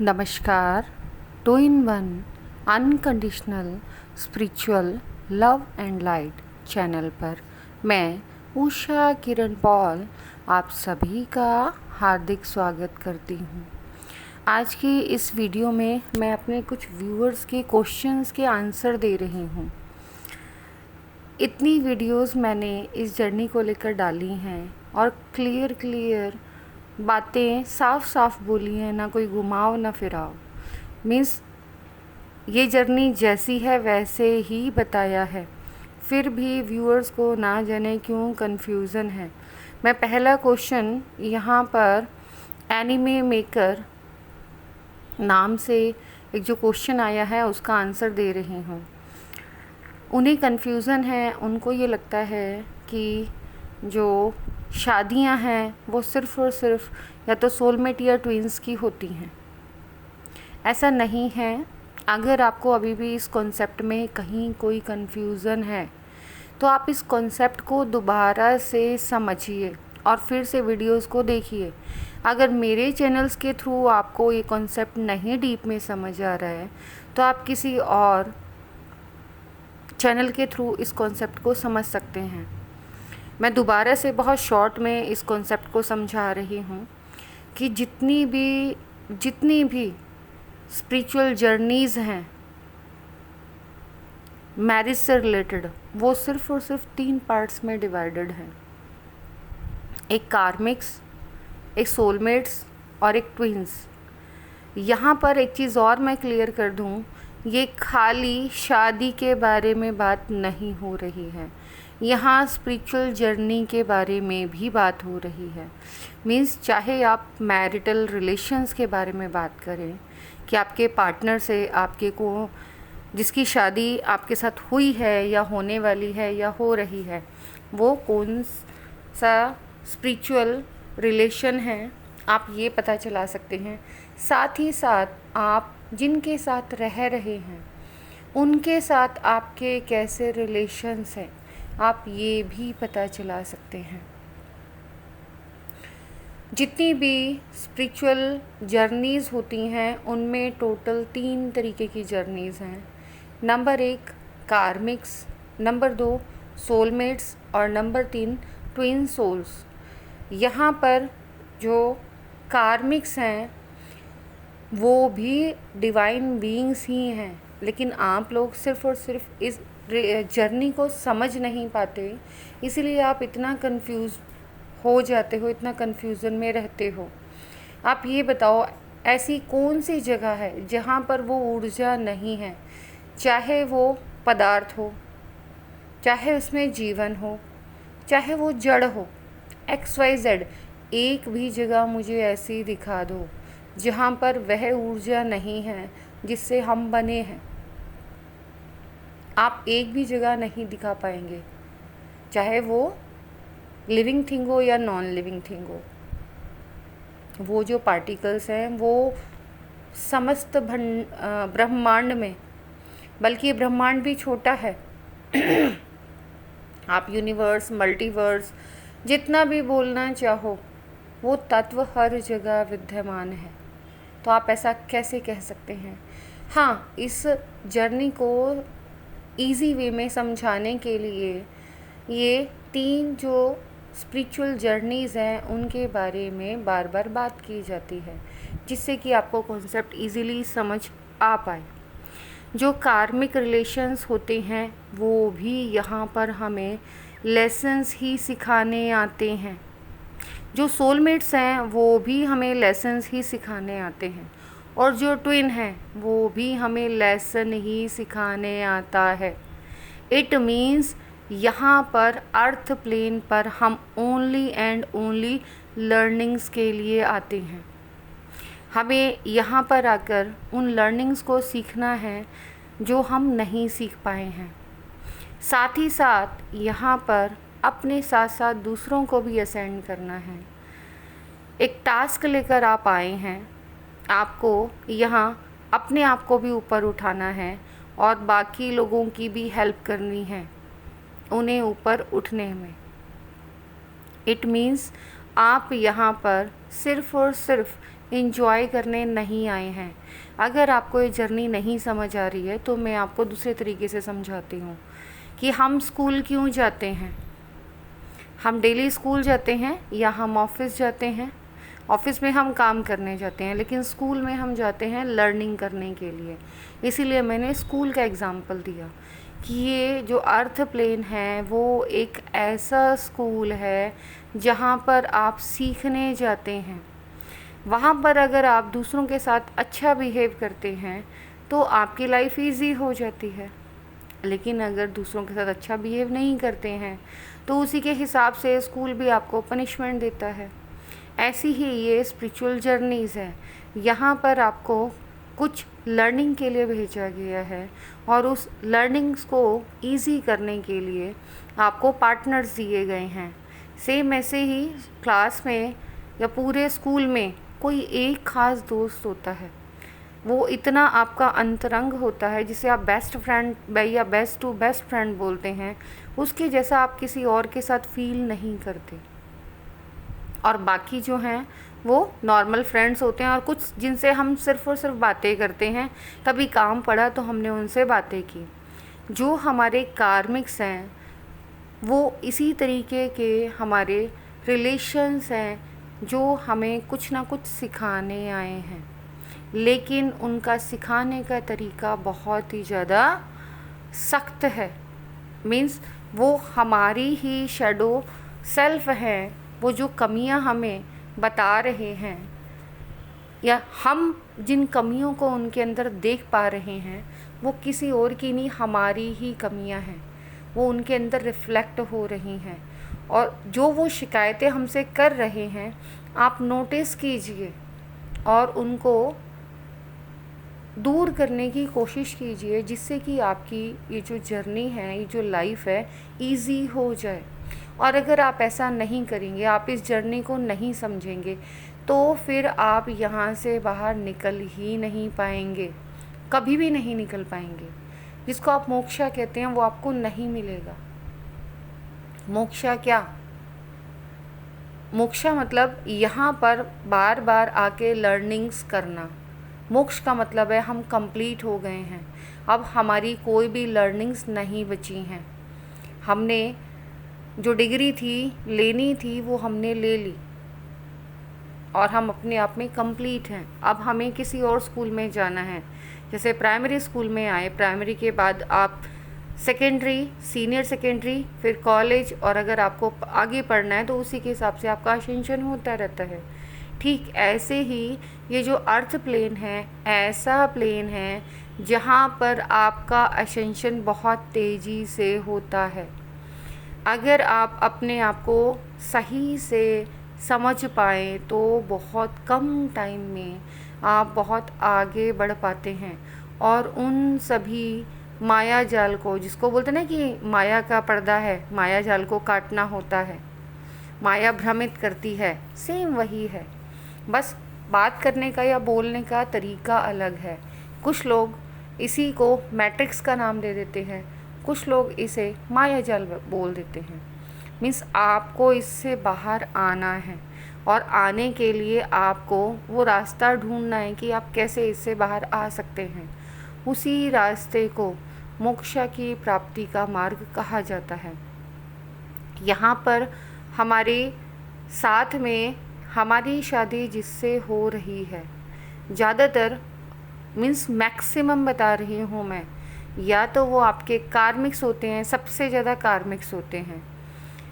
नमस्कार। Two in one unconditional spiritual love and light channel पर मैं उषा किरण पॉल आप सभी का हार्दिक स्वागत करती हूँ। आज की इस वीडियो में मैं अपने कुछ व्यूअर्स के क्वेश्चंस के आंसर दे रही हूँ। इतनी वीडियोस मैंने इस जर्नी को लेकर डाली हैं और क्लियर बातें साफ साफ बोली हैं, ना कोई घुमाव ना फिराव। मीन्स ये जर्नी जैसी है वैसे ही बताया है, फिर भी व्यूअर्स को ना जाने क्यों कन्फ्यूज़न है। मैं पहला क्वेश्चन यहाँ पर एनिमे मेकर नाम से एक जो क्वेश्चन आया है उसका आंसर दे रही हूँ। उन्हें कन्फ्यूज़न है, उनको ये लगता है कि जो शादियां हैं वो सिर्फ़ और सिर्फ या तो सोलमेट या ट्विंस की होती हैं। ऐसा नहीं है। अगर आपको अभी भी इस कॉन्सेप्ट में कहीं कोई कन्फ्यूज़न है तो आप इस कॉन्सेप्ट को दोबारा से समझिए और फिर से वीडियोस को देखिए। अगर मेरे चैनल्स के थ्रू आपको ये कॉन्सेप्ट नहीं डीप में समझ आ रहा है तो आप किसी और चैनल के थ्रू इस कॉन्सेप्ट को समझ सकते हैं। मैं दोबारा से बहुत शॉर्ट में इस कॉन्सेप्ट को समझा रही हूँ कि जितनी भी स्पिरिचुअल जर्नीज़ हैं मैरिज से रिलेटेड, वो सिर्फ़ और सिर्फ 3 पार्ट्स में डिवाइडेड हैं। एक कार्मिक्स, एक सोलमेट्स और एक ट्विंस। यहाँ पर एक चीज़ और मैं क्लियर कर दूँ, ये खाली शादी के बारे में बात नहीं हो रही है, यहाँ स्पिरिचुअल जर्नी के बारे में भी बात हो रही है। मीन्स चाहे आप मैरिटल रिलेशंस के बारे में बात करें कि आपके पार्टनर से आपके को जिसकी शादी आपके साथ हुई है या होने वाली है या हो रही है, वो कौन सा स्पिरिचुअल रिलेशन है, आप ये पता चला सकते हैं। साथ ही साथ आप जिनके साथ रह रहे हैं उनके साथ आपके कैसे रिलेशंस हैं, आप ये भी पता चला सकते हैं। जितनी भी स्पिरिचुअल जर्नीज़ होती हैं उनमें टोटल 3 तरीके की जर्नीज़ हैं। नंबर 1 कार्मिक्स, नंबर 2 सोलमेट्स और नंबर 3 ट्विन सोल्स। यहाँ पर जो कार्मिक्स हैं वो भी डिवाइन बीइंग्स ही हैं, लेकिन आप लोग सिर्फ़ और सिर्फ इस जर्नी को समझ नहीं पाते, इसीलिए आप इतना कंफ्यूज हो जाते हो, इतना कंफ्यूजन में रहते हो। आप ये बताओ, ऐसी कौन सी जगह है जहाँ पर वो ऊर्जा नहीं है, चाहे वो पदार्थ हो, चाहे उसमें जीवन हो, चाहे वो जड़ हो, XYZ, एक भी जगह मुझे ऐसी दिखा दो जहाँ पर वह ऊर्जा नहीं है जिससे हम बने हैं। आप एक भी जगह नहीं दिखा पाएंगे, चाहे वो लिविंग थिंग हो या नॉन लिविंग थिंग हो। वो जो पार्टिकल्स हैं वो समस्त ब्रह्मांड में, बल्कि ब्रह्मांड भी छोटा है आप यूनिवर्स, मल्टीवर्स, जितना भी बोलना चाहो, वो तत्व हर जगह विद्यमान है। तो आप ऐसा कैसे कह सकते हैं? हाँ, इस जर्नी को इजी वे में समझाने के लिए ये 3 जो स्पिरिचुअल जर्नीज़ हैं उनके बारे में बार बार बात की जाती है, जिससे कि आपको कॉन्सेप्ट इजीली समझ आ पाए। जो कार्मिक रिलेशंस होते हैं वो भी यहाँ पर हमें लेसन्स ही सिखाने आते हैं। जो सोलमेट्स हैं वो भी हमें लेसन्स ही सिखाने आते हैं, और जो ट्विन हैं वो भी हमें लेसन ही सिखाने आता है। इट मीन्स यहाँ पर अर्थ प्लेन पर हम ओनली एंड ओनली लर्निंग्स के लिए आते हैं। हमें यहाँ पर आकर उन लर्निंग्स को सीखना है जो हम नहीं सीख पाए हैं। साथ ही साथ यहाँ पर अपने साथ साथ दूसरों को भी असेंड करना है। एक टास्क लेकर आप आए हैं, आपको यहाँ अपने आप को भी ऊपर उठाना है और बाकी लोगों की भी हेल्प करनी है उन्हें ऊपर उठने में। इट मीन्स आप यहाँ पर सिर्फ़ और सिर्फ इंजॉय करने नहीं आए हैं। अगर आपको ये जर्नी नहीं समझ आ रही है तो मैं आपको दूसरे तरीके से समझाती हूँ कि हम स्कूल क्यों जाते हैं। हम डेली स्कूल जाते हैं या हम ऑफिस जाते हैं। ऑफिस में हम काम करने जाते हैं, लेकिन स्कूल में हम जाते हैं लर्निंग करने के लिए। इसीलिए मैंने स्कूल का एग्ज़ाम्पल दिया कि ये जो अर्थ प्लेन है वो एक ऐसा स्कूल है जहाँ पर आप सीखने जाते हैं। वहाँ पर अगर आप दूसरों के साथ अच्छा बिहेव करते हैं तो आपकी लाइफ इजी हो जाती है, लेकिन अगर दूसरों के साथ अच्छा बिहेव नहीं करते हैं तो उसी के हिसाब से स्कूल भी आपको पनिशमेंट देता है। ऐसी ही ये स्पिरिचुअल जर्नीज़ है। यहाँ पर आपको कुछ लर्निंग के लिए भेजा गया है और उस लर्निंग्स को इजी करने के लिए आपको पार्टनर्स दिए गए हैं। सेम ऐसे ही क्लास में या पूरे स्कूल में कोई एक ख़ास दोस्त होता है, वो इतना आपका अंतरंग होता है जिसे आप बेस्ट फ्रेंड या बेस्ट टू बेस्ट फ्रेंड बोलते हैं, उसके जैसा आप किसी और के साथ फील नहीं करते। और बाकी जो हैं वो नॉर्मल फ्रेंड्स होते हैं और कुछ जिनसे हम सिर्फ़ और सिर्फ बातें करते हैं, कभी काम पड़ा तो हमने उनसे बातें की। जो हमारे कार्मिक्स हैं वो इसी तरीके के हमारे रिलेशंस हैं जो हमें कुछ ना कुछ सिखाने आए हैं, लेकिन उनका सिखाने का तरीका बहुत ही ज़्यादा सख्त है। मीन्स वो हमारी ही शैडो सेल्फ है, वो जो कमियां हमें बता रहे हैं या हम जिन कमियों को उनके अंदर देख पा रहे हैं वो किसी और की नहीं, हमारी ही कमियां हैं। वो उनके अंदर रिफ्लेक्ट हो रही हैं और जो वो शिकायतें हमसे कर रहे हैं आप नोटिस कीजिए और उनको दूर करने की कोशिश कीजिए, जिससे कि आपकी ये जो जर्नी है, ये जो लाइफ है, इजी हो जाए। और अगर आप ऐसा नहीं करेंगे, आप इस जर्नी को नहीं समझेंगे, तो फिर आप यहाँ से बाहर निकल ही नहीं पाएंगे, कभी भी नहीं निकल पाएंगे। जिसको आप मोक्षा कहते हैं वो आपको नहीं मिलेगा। मोक्षा क्या? मोक्षा मतलब यहाँ पर बार बार आके लर्निंग्स करना। मोक्ष का मतलब है हम कंप्लीट हो गए हैं, अब हमारी कोई भी लर्निंग्स नहीं बची हैं। हमने जो डिग्री थी लेनी थी वो हमने ले ली और हम अपने आप में कंप्लीट हैं। अब हमें किसी और स्कूल में जाना है। जैसे प्राइमरी स्कूल में आए, प्राइमरी के बाद आप सेकेंडरी, सीनियर सेकेंडरी, फिर कॉलेज, और अगर आपको आगे पढ़ना है तो उसी के हिसाब से आपका असेंशन होता रहता है। ठीक ऐसे ही ये जो अर्थ प्लेन है ऐसा प्लेन है जहाँ पर आपका असेंशन बहुत तेज़ी से होता है। अगर आप अपने आप को सही से समझ पाएँ तो बहुत कम टाइम में आप बहुत आगे बढ़ पाते हैं और उन सभी माया जाल को, जिसको बोलते हैं ना कि माया का पर्दा है, माया जाल को काटना होता है, माया भ्रमित करती है, सेम वही है। बस बात करने का या बोलने का तरीका अलग है। कुछ लोग इसी को मैट्रिक्स का नाम दे देते हैं, कुछ लोग इसे माया जाल बोल देते हैं। मीन्स आपको इससे बाहर आना है और आने के लिए आपको वो रास्ता ढूंढना है कि आप कैसे इससे बाहर आ सकते हैं। उसी रास्ते को मोक्ष की प्राप्ति का मार्ग कहा जाता है। यहाँ पर हमारे साथ में हमारी शादी जिससे हो रही है, ज़्यादातर मीन्स मैक्सिमम बता रही हूँ मैं, या तो वो आपके कार्मिक्स होते हैं, सबसे ज़्यादा कार्मिक्स होते हैं।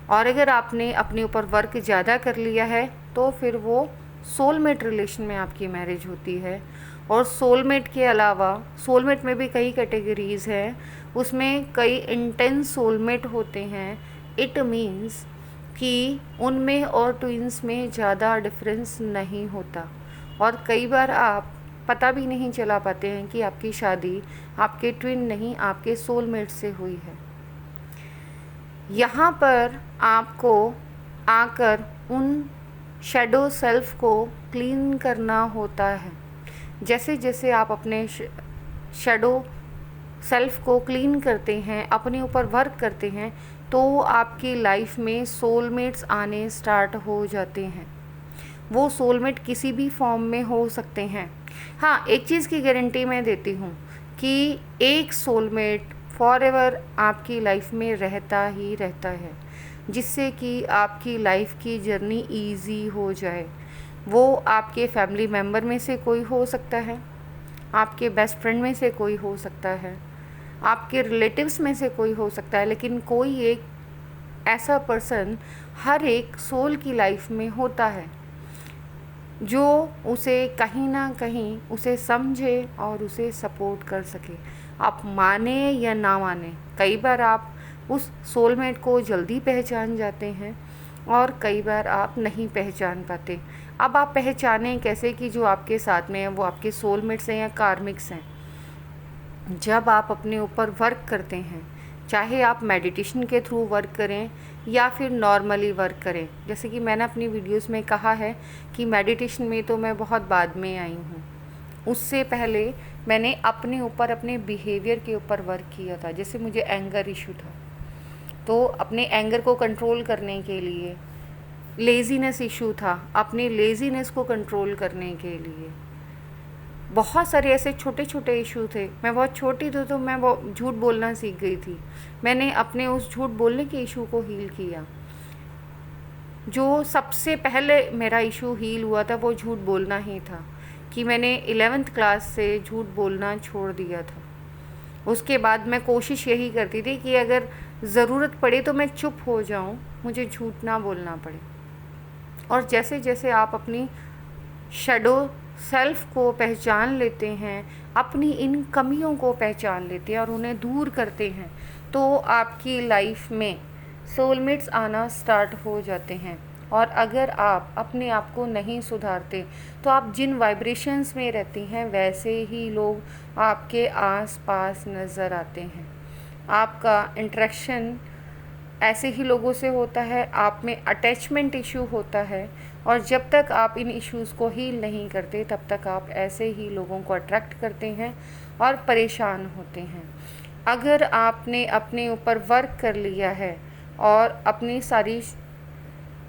और अगर आपने अपने ऊपर वर्क ज़्यादा कर लिया है तो फिर वो सोलमेट रिलेशन में आपकी मैरिज होती है। और सोलमेट के अलावा सोलमेट में भी कई कैटेगरीज़ हैं, उसमें कई इंटेंस सोलमेट होते हैं। इट मीन्स कि उनमें और ट्विंस में ज़्यादा डिफरेंस नहीं होता और कई बार आप पता भी नहीं चला पाते हैं कि आपकी शादी आपके ट्विन नहीं, आपके सोलमेट से हुई है। यहाँ पर आपको आकर उन शैडो सेल्फ को क्लीन करना होता है। जैसे जैसे आप अपने शैडो सेल्फ को क्लीन करते हैं, अपने ऊपर वर्क करते हैं, तो आपकी लाइफ में सोलमेट्स आने स्टार्ट हो जाते हैं। वो सोलमेट किसी भी फॉर्म में हो सकते हैं। हाँ, एक चीज़ की गारंटी मैं देती हूँ कि एक सोलमेट फॉरएवर आपकी लाइफ में रहता ही रहता है, जिससे कि आपकी लाइफ की जर्नी इजी हो जाए। वो आपके फैमिली मेम्बर में से कोई हो सकता है, आपके बेस्ट फ्रेंड में से कोई हो सकता है, आपके रिलेटिव्स में से कोई हो सकता है, लेकिन कोई एक ऐसा पर्सन हर एक सोल की लाइफ में होता है जो उसे कहीं ना कहीं उसे समझे और उसे सपोर्ट कर सके। आप माने या ना माने, कई बार आप उस सोलमेट को जल्दी पहचान जाते हैं और कई बार आप नहीं पहचान पाते। अब आप पहचानें कैसे कि जो आपके साथ में है वो आपके सोलमेट्स हैं या कार्मिक्स हैं। जब आप अपने ऊपर वर्क करते हैं, चाहे आप मेडिटेशन के थ्रू वर्क करें या फिर नॉर्मली वर्क करें, जैसे कि मैंने अपनी वीडियोस में कहा है कि मेडिटेशन में तो मैं बहुत बाद में आई हूँ, उससे पहले मैंने अपने ऊपर अपने बिहेवियर के ऊपर वर्क किया था। जैसे मुझे एंगर इशू था, तो अपने एंगर को कंट्रोल करने के लिए, लेज़ीनेस इशू था, अपने लेज़ीनेस को कंट्रोल करने के लिए, बहुत सारे ऐसे छोटे छोटे इशू थे। मैं बहुत छोटी थी तो मैं वो झूठ बोलना सीख गई थी। मैंने अपने उस झूठ बोलने के इशू को हील किया। जो सबसे पहले मेरा इशू हील हुआ था वो झूठ बोलना ही था, कि मैंने 11th क्लास से झूठ बोलना छोड़ दिया था। उसके बाद मैं कोशिश यही करती थी कि अगर ज़रूरत पड़े तो मैं चुप हो जाऊं, मुझे झूठ ना बोलना पड़े। और जैसे जैसे आप अपनी शैडो सेल्फ को पहचान लेते हैं, अपनी इन कमियों को पहचान लेते हैं और उन्हें दूर करते हैं, तो आपकी लाइफ में सोलमेट्स आना स्टार्ट हो जाते हैं। और अगर आप अपने आप को नहीं सुधारते तो आप जिन वाइब्रेशंस में रहती हैं वैसे ही लोग आपके आस पास नज़र आते हैं। आपका इंटरेक्शन ऐसे ही लोगों से होता है, आप में अटैचमेंट इशू होता है, और जब तक आप इन इश्यूज़ को हील नहीं करते तब तक आप ऐसे ही लोगों को अट्रैक्ट करते हैं और परेशान होते हैं। अगर आपने अपने ऊपर वर्क कर लिया है और अपनी सारी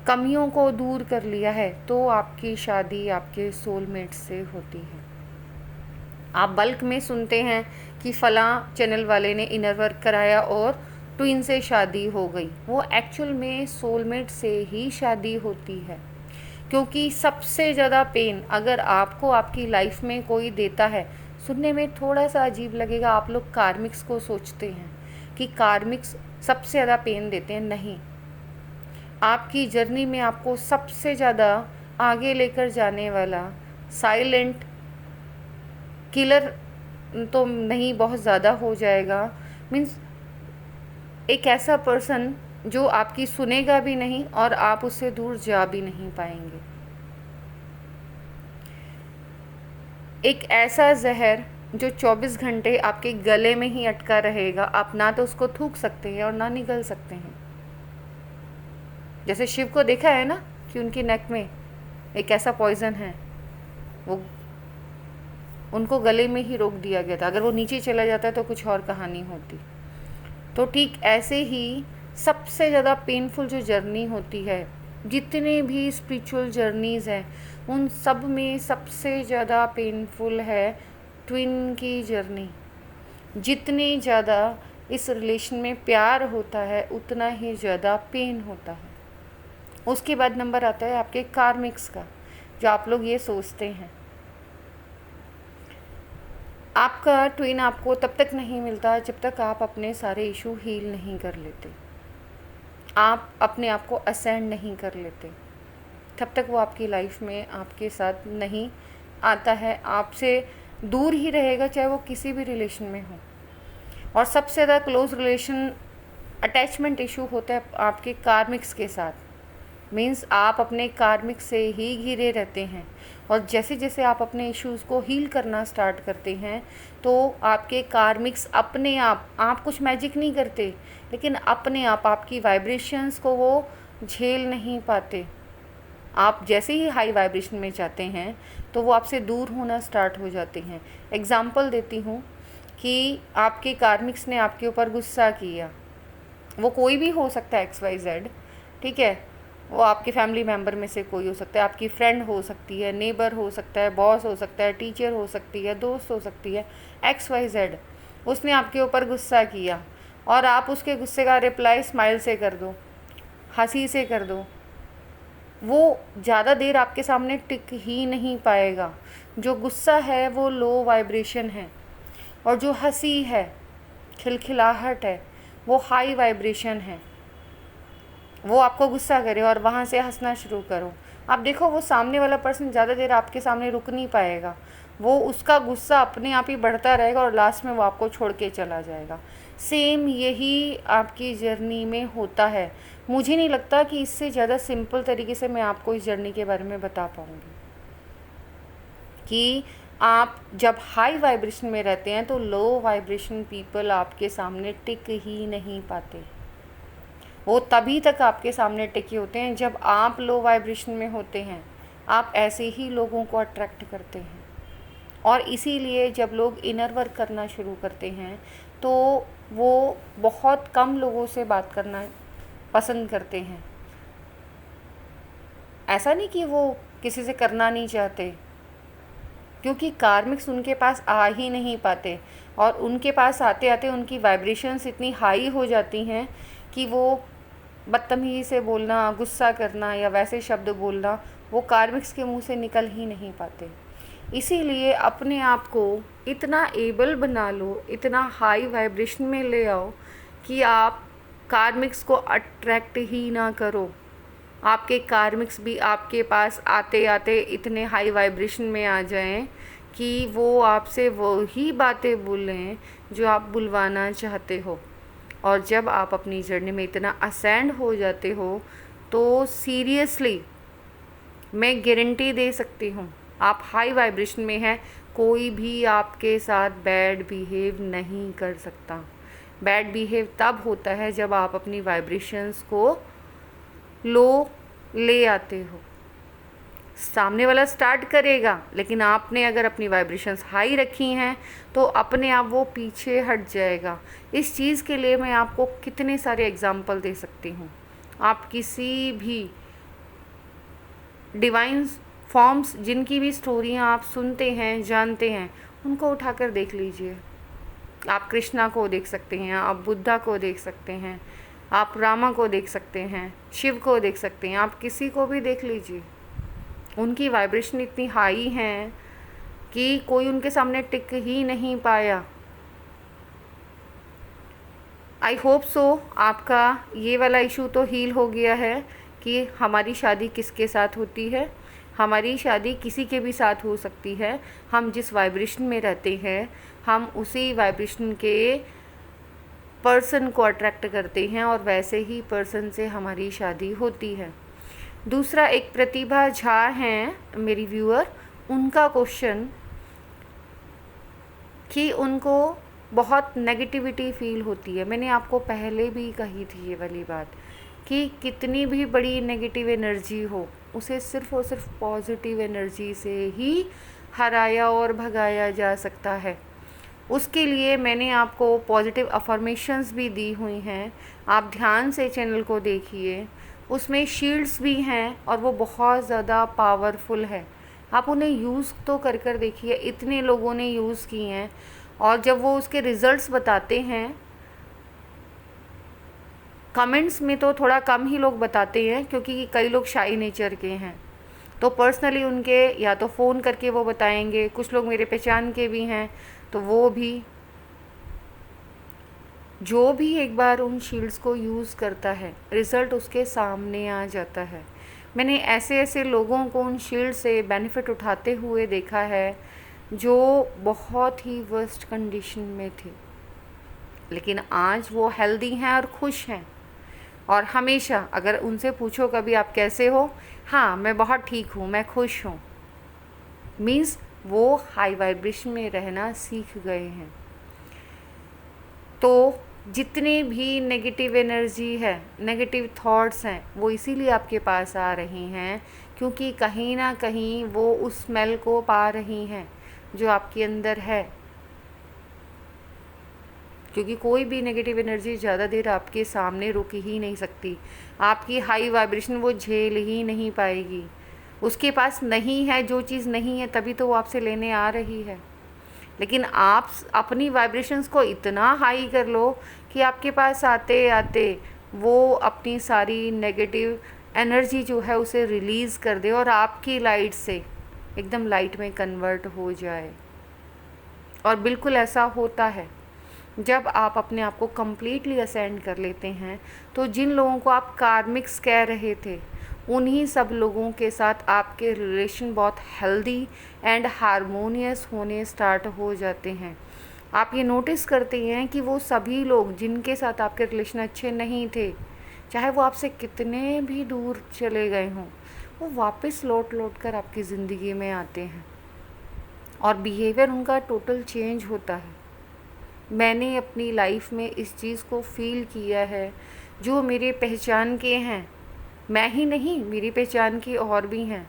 कमियों को दूर कर लिया है तो आपकी शादी आपके सोलमेट से होती है। आप बल्क में सुनते हैं कि फ़लाँ चैनल वाले ने इनर वर्क कराया और ट्विन से शादी हो गई। वो एक्चुअल में सोलमेट से ही शादी होती है, क्योंकि सबसे ज़्यादा पेन अगर आपको आपकी लाइफ में कोई देता है, सुनने में थोड़ा सा अजीब लगेगा, आप लोग कार्मिक्स को सोचते हैं कि कार्मिक्स सबसे ज़्यादा पेन देते हैं। नहीं, आपकी जर्नी में आपको सबसे ज़्यादा आगे लेकर जाने वाला साइलेंट किलर तो नहीं, बहुत ज़्यादा हो जाएगा, मीन्स एक ऐसा पर्सन जो आपकी सुनेगा भी नहीं और आप उससे दूर जा भी नहीं पाएंगे। एक ऐसा जहर जो 24 घंटे आपके गले में ही अटका रहेगा, आप ना तो उसको थूक सकते हैं और ना निगल सकते हैं। जैसे शिव को देखा है ना कि उनकी नेक में एक ऐसा पॉइजन है, वो उनको गले में ही रोक दिया गया था। अगर वो नीचे चला जाता तो कुछ और कहानी होती। तो ठीक ऐसे ही सबसे ज़्यादा पेनफुल जो जर्नी होती है, जितने भी स्पिरिचुअल जर्नीज़ हैं उन सब में सबसे ज़्यादा पेनफुल है ट्विन की जर्नी। जितनी ज़्यादा इस रिलेशन में प्यार होता है उतना ही ज़्यादा पेन होता है। उसके बाद नंबर आता है आपके कार्मिक्स का, जो आप लोग ये सोचते हैं। आपका ट्विन आपको तब तक नहीं मिलता जब तक आप अपने सारे इशू हील नहीं कर लेते, आप अपने आप को असेंड नहीं कर लेते, तब तक वो आपकी लाइफ में आपके साथ नहीं आता है, आपसे दूर ही रहेगा, चाहे वो किसी भी रिलेशन में हो। और सबसे ज़्यादा क्लोज रिलेशन अटैचमेंट इशू होता है आपके कार्मिक्स के साथ। मीन्स आप अपने कार्मिक से ही घिरे रहते हैं, और जैसे जैसे आप अपने इश्यूज़ को हील करना स्टार्ट करते हैं तो आपके कार्मिक्स अपने आप कुछ मैजिक नहीं करते, लेकिन अपने आप आपकी वाइब्रेशंस को वो झेल नहीं पाते। आप जैसे ही हाई वाइब्रेशन में जाते हैं तो वो आपसे दूर होना स्टार्ट हो जाते हैं। एग्ज़ाम्पल देती हूँ कि आपके कार्मिक्स ने आपके ऊपर गुस्सा किया, वो कोई भी हो सकता है, XYZ, ठीक है, वो आपके फैमिली मेम्बर में से कोई हो सकता है, आपकी फ्रेंड हो सकती है, नेबर हो सकता है, बॉस हो सकता है, टीचर हो सकती है, दोस्त हो सकती है, XYZ। उसने आपके ऊपर गुस्सा किया और आप उसके गुस्से का रिप्लाई स्माइल से कर दो, हंसी से कर दो, वो ज़्यादा देर आपके सामने टिक ही नहीं पाएगा। जो गुस्सा है वो लो वाइब्रेशन है, और जो हंसी है, खिलखिलाहट है, वो हाई वाइब्रेशन है। वो आपको गुस्सा करे और वहाँ से हंसना शुरू करो, आप देखो वो सामने वाला पर्सन ज़्यादा देर आपके सामने रुक नहीं पाएगा। वो उसका गुस्सा अपने आप ही बढ़ता रहेगा और लास्ट में वो आपको छोड़ के चला जाएगा। सेम यही आपकी जर्नी में होता है। मुझे नहीं लगता कि इससे ज़्यादा सिंपल तरीके से मैं आपको इस जर्नी के बारे में बता पाऊँगी कि आप जब हाई वाइब्रेशन में रहते हैं तो लो वाइब्रेशन पीपल आपके सामने टिक ही नहीं पाते। वो तभी तक आपके सामने टिके होते हैं जब आप लो वाइब्रेशन में होते हैं। आप ऐसे ही लोगों को अट्रैक्ट करते हैं, और इसीलिए जब लोग इनर वर्क करना शुरू करते हैं तो वो बहुत कम लोगों से बात करना पसंद करते हैं। ऐसा नहीं कि वो किसी से करना नहीं चाहते, क्योंकि कार्मिक्स उनके पास आ ही नहीं पाते, और उनके पास आते आते उनकी वाइब्रेशंस इतनी हाई हो जाती हैं कि वो बदतमीज़ी से बोलना, गुस्सा करना या वैसे शब्द बोलना वो कार्मिक्स के मुंह से निकल ही नहीं पाते। इसीलिए अपने आप को इतना एबल बना लो, इतना हाई वाइब्रेशन में ले आओ कि आप कार्मिक्स को अट्रैक्ट ही ना करो। आपके कार्मिक्स भी आपके पास आते आते इतने हाई वाइब्रेशन में आ जाएं कि वो आपसे वही बातें बोलें जो आप बुलवाना चाहते हो। और जब आप अपनी जर्नी में इतना असेंड हो जाते हो तो सीरियसली मैं गारंटी दे सकती हूँ, आप हाई वाइब्रेशन में हैं, कोई भी आपके साथ बैड बिहेव नहीं कर सकता। बैड बिहेव तब होता है जब आप अपनी वाइब्रेशंस को लो ले आते हो। सामने वाला स्टार्ट करेगा, लेकिन आपने अगर अपनी वाइब्रेशंस हाई रखी हैं तो अपने आप वो पीछे हट जाएगा। इस चीज़ के लिए मैं आपको कितने सारे एग्जाम्पल दे सकती हूँ। आप किसी भी डिवाइन फॉर्म्स जिनकी भी स्टोरियाँ आप सुनते हैं, जानते हैं, उनको उठाकर देख लीजिए। आप कृष्णा को देख सकते हैं, आप बुद्धा को देख सकते हैं, आप रामा को देख सकते हैं, शिव को देख सकते हैं, आप किसी को भी देख लीजिए। उनकी वाइब्रेशन इतनी हाई है कि कोई उनके सामने टिक ही नहीं पाया। आई होप सो आपका ये वाला इशू तो हील हो गया है कि हमारी शादी किसके साथ होती है। हमारी शादी किसी के भी साथ हो सकती है। हम जिस वाइब्रेशन में रहते हैं हम उसी वाइब्रेशन के पर्सन को अट्रैक्ट करते हैं, और वैसे ही पर्सन से हमारी शादी होती है। दूसरा, एक प्रतिभा झा हैं मेरी व्यूअर, उनका क्वेश्चन कि उनको बहुत नेगेटिविटी फील होती है। मैंने आपको पहले भी कही थी ये वाली बात कि कितनी भी बड़ी नेगेटिव एनर्जी हो उसे सिर्फ़ और सिर्फ पॉजिटिव एनर्जी से ही हराया और भगाया जा सकता है। उसके लिए मैंने आपको पॉजिटिव अफर्मेशंस भी दी हुई हैं, आप ध्यान से चैनल को देखिए। उसमें शील्ड्स भी हैं और वो बहुत ज़्यादा पावरफुल है। आप उन्हें यूज़ तो कर कर देखिए, इतने लोगों ने यूज़ की हैं, और जब वो उसके रिज़ल्ट्स बताते हैं, कमेंट्स में तो थोड़ा कम ही लोग बताते हैं क्योंकि कई लोग शाई नेचर के हैं, तो पर्सनली उनके या तो फ़ोन करके वो बताएंगे। कुछ लोग मेरे पहचान के भी हैं, तो वो भी जो भी एक बार उन शील्ड्स को यूज़ करता है रिज़ल्ट उसके सामने आ जाता है। मैंने ऐसे ऐसे लोगों को उन शील्ड से बेनिफिट उठाते हुए देखा है जो बहुत ही वर्स्ट कंडीशन में थे, लेकिन आज वो हेल्दी हैं और खुश हैं। और हमेशा अगर उनसे पूछो कभी आप कैसे हो, हाँ मैं बहुत ठीक हूँ, मैं खुश हूँ, मीन्स वो हाई वाइब्रेशन में रहना सीख गए हैं। तो जितने भी नेगेटिव एनर्जी है, नेगेटिव थॉट्स हैं, वो इसीलिए आपके पास आ रही हैं क्योंकि कहीं ना कहीं वो उस स्मेल को पा रही हैं जो आपके अंदर है। क्योंकि कोई भी नेगेटिव एनर्जी ज़्यादा देर आपके सामने रुक ही नहीं सकती। आपकी हाई वाइब्रेशन वो झेल ही नहीं पाएगी। उसके पास नहीं है, जो चीज़ नहीं है तभी तो वो आपसे लेने आ रही है। लेकिन आप अपनी वाइब्रेशंस को इतना हाई कर लो कि आपके पास आते आते वो अपनी सारी नेगेटिव एनर्जी जो है उसे रिलीज़ कर दे और आपकी लाइट से एकदम लाइट में कन्वर्ट हो जाए। और बिल्कुल ऐसा होता है। जब आप अपने आप को कम्प्लीटली असेंड कर लेते हैं तो जिन लोगों को आप कार्मिक्स कह रहे थे, उन्हीं सब लोगों के साथ आपके रिलेशन बहुत हेल्दी एंड हारमोनियस होने स्टार्ट हो जाते हैं। आप ये नोटिस करते हैं कि वो सभी लोग जिनके साथ आपके रिलेशन अच्छे नहीं थे, चाहे वो आपसे कितने भी दूर चले गए हों, वो वापस लौट कर आपकी ज़िंदगी में आते हैं और बिहेवियर उनका टोटल चेंज होता है। मैंने अपनी लाइफ में इस चीज़ को फ़ील किया है। जो मेरे पहचान के हैं, मैं ही नहीं, मेरी पहचान के और भी हैं,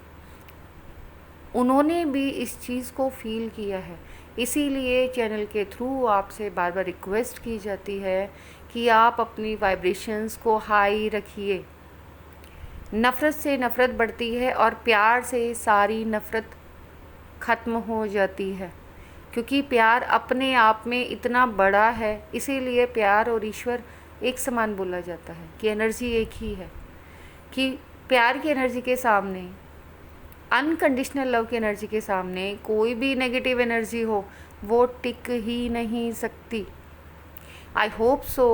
उन्होंने भी इस चीज़ को फ़ील किया है। इसीलिए चैनल के थ्रू आपसे बार बार रिक्वेस्ट की जाती है कि आप अपनी वाइब्रेशंस को हाई रखिए। नफ़रत से नफ़रत बढ़ती है और प्यार से सारी नफ़रत ख़त्म हो जाती है, क्योंकि प्यार अपने आप में इतना बड़ा है। इसीलिए प्यार और ईश्वर एक समान बोला जाता है कि एनर्जी एक ही है। कि प्यार की एनर्जी के सामने, अनकंडीशनल लव की एनर्जी के सामने कोई भी नेगेटिव एनर्जी हो वो टिक ही नहीं सकती। आई होप सो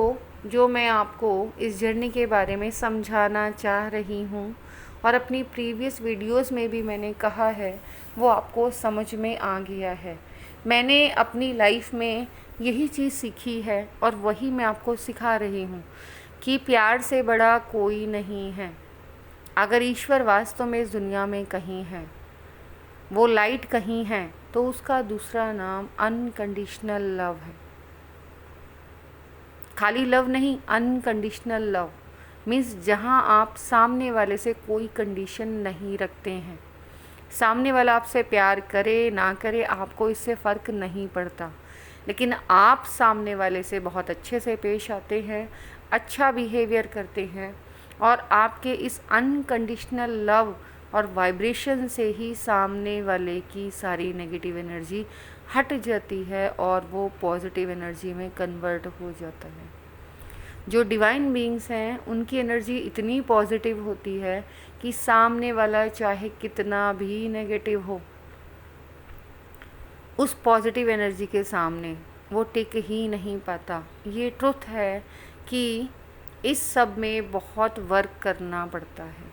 जो मैं आपको इस जर्नी के बारे में समझाना चाह रही हूँ और अपनी प्रीवियस वीडियोस में भी मैंने कहा है, वो आपको समझ में आ गया है। मैंने अपनी लाइफ में यही चीज़ सीखी है और वही मैं आपको सिखा रही हूँ कि प्यार से बड़ा कोई नहीं है। अगर ईश्वर वास्तव में इस दुनिया में कहीं है, वो लाइट कहीं है, तो उसका दूसरा नाम अनकंडीशनल लव है। खाली लव नहीं, अनकंडीशनल लव मीन्स जहाँ आप सामने वाले से कोई कंडीशन नहीं रखते हैं। सामने वाला आपसे प्यार करे ना करे आपको इससे फ़र्क नहीं पड़ता, लेकिन आप सामने वाले से बहुत अच्छे से पेश आते हैं, अच्छा बिहेवियर करते हैं और आपके इस अनकंडीशनल लव और वाइब्रेशन से ही सामने वाले की सारी नेगेटिव एनर्जी हट जाती है और वो पॉजिटिव एनर्जी में कन्वर्ट हो जाता है। जो डिवाइन बीइंग्स हैं उनकी एनर्जी इतनी पॉजिटिव होती है कि सामने वाला चाहे कितना भी नेगेटिव हो, उस पॉजिटिव एनर्जी के सामने वो टिक ही नहीं पाता। ये ट्रुथ है कि इस सब में बहुत वर्क करना पड़ता है।